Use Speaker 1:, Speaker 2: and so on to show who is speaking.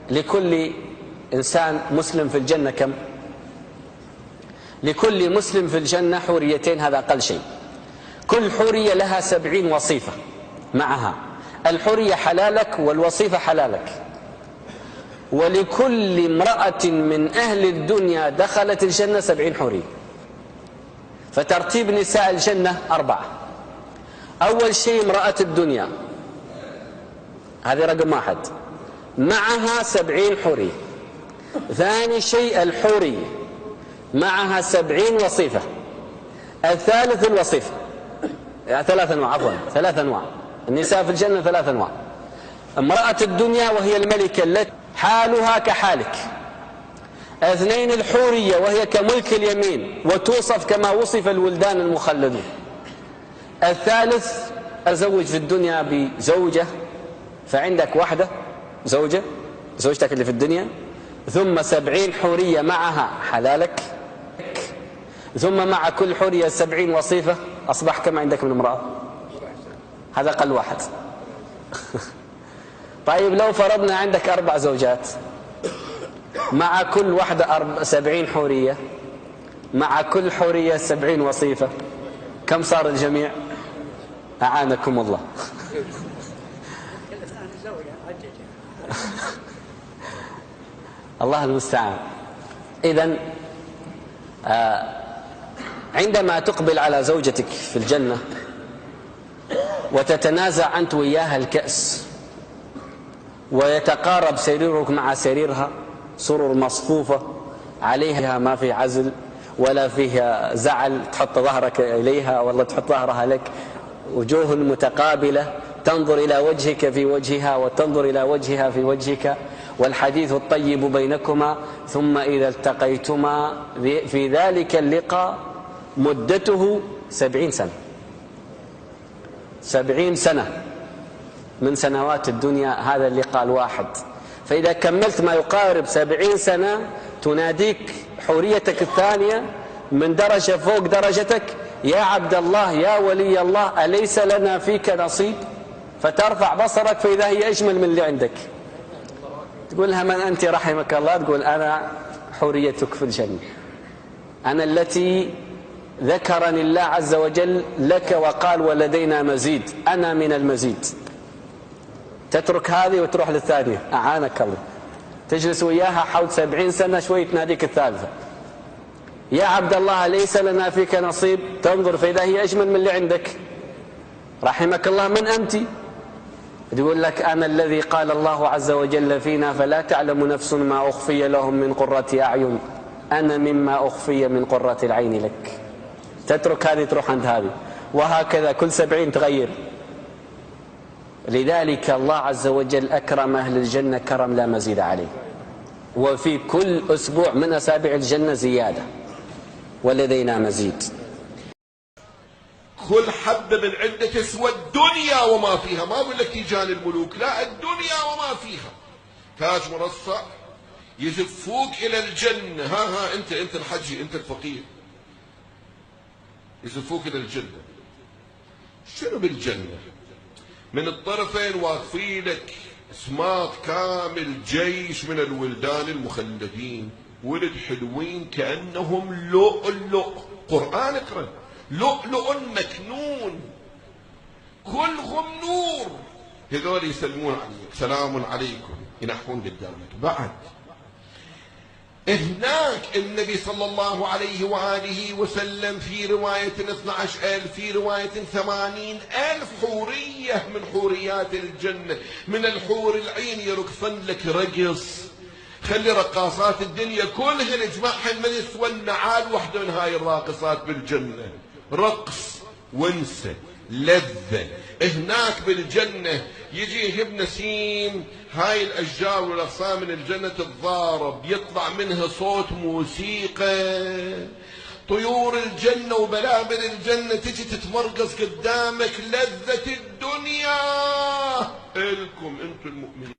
Speaker 1: لكل إنسان مسلم في الجنة كم؟ لكل مسلم في الجنة حوريتين، هذا أقل شيء. كل حورية لها 70 وصيفة معها، الحورية حلالك والوصيفة حلالك. ولكل امرأة من أهل الدنيا دخلت الجنة 70 حورية. فترتيب نساء الجنة 4. أول شيء امرأة الدنيا، هذه رقم 1، معها 70 حورية. ثاني شيء الحورية معها 70 وصيفة. الثالث الوصيفة، 3 أنواع، عفوا 3 أنواع النساء في الجنة، 3 أنواع. امرأة الدنيا وهي الملكة التي حالها كحالك. 2 الحورية وهي كملك اليمين وتوصف كما وصف الولدان المخلدون. الثالث أزوج في الدنيا بزوجة، فعندك واحدة زوجة، زوجتك اللي في الدنيا، ثم 70 حورية معها حلالك، ثم مع كل حورية 70 وصيفة. أصبح كم عندك من امرأة؟ هذا أقل واحد. طيب لو فرضنا عندك 4 زوجات، مع كل واحدة 70 حورية، مع كل حورية 70 وصيفة، كم صار الجميع؟ أعانكم الله. الله المستعان. إذن عندما تقبل على زوجتك في الجنة وتتنازع أنت وياها الكأس، ويتقارب سريرك مع سريرها، سرر مصفوفة عليها ما في عزل ولا فيها زعل، تحط ظهرك إليها والله تحط ظهرها لك، وجوه متقابلة، تنظر إلى وجهك في وجهها وتنظر إلى وجهها في وجهك، والحديث الطيب بينكما. ثم إذا التقيتما في ذلك اللقاء مدته 70 سنة، 70 سنة من سنوات الدنيا هذا اللقاء الواحد. فإذا كملت ما يقارب 70 سنة تناديك حوريتك الثانية من درجة فوق درجتك: يا عبد الله، يا ولي الله، أليس لنا فيك نصيب؟ فترفع بصرك فإذا هي أجمل من اللي عندك. تقول لها: من أنت رحمك الله؟ تقول: أنا حوريتك في الجنة، أنا التي ذكرني الله عز وجل لك وقال ولدينا مزيد، أنا من المزيد. تترك هذه وتروح للثانية، أعانك الله، تجلس وياها حول 70 سنة، شوي تناديك الثالثة: يا عبد الله ليس لنا فيك نصيب؟ تنظر فإذا هي أجمل من اللي عندك. رحمك الله، من أنت؟ تقول لك: أنا الذي قال الله عز وجل فينا: فلا تعلم نفس ما أخفي لهم من قرة أعين، أنا مما أخفي من قرة العين لك. تترك هذه تروح عند هذه، وهكذا كل 70 تغير. لذلك الله عز وجل أكرم أهل الجنة كرم لا مزيد عليه، وفي كل أسبوع من أسابيع الجنة زيادة، ولدينا مزيد.
Speaker 2: كل حبة من عندك تسوى الدنيا وما فيها، ما أقول لك تيجان الملوك، لا، الدنيا وما فيها. تاج مرصع يزفوك إلى الجنة. ها أنت الحجي، أنت الفقير، يزفوك إلى الجنة. شنو بالجنة؟ من الطرفين واقفين لك سماط كامل، جيش من الولدان المخلدين، ولد حلوين كأنهم لؤلؤ. قرآن اقرأ: لؤلؤ مكنون كلهم نور. هذول يسلمون عليك: سلام عليكم، ينحون قدامك. بعد هناك النبي صلى الله عليه وآله وسلم في رواية 12,000، في رواية 80,000 حورية من حوريات الجنة، من الحور العين يرقصن لك رقص. خلي رقاصات الدنيا كلهن اجمعهن من يسوى النعال وحده من هاي الراقصات بالجنة. رقص ونسة لذة. هناك بالجنة يجي هب نسيم، هاي الأشجار والأغصان من الجنة تتضارب، يطلع منها صوت موسيقى. طيور الجنة وبلابل الجنة تجي تتمرقص قدامك. لذة الدنيا إلكم أنتم المؤمنين.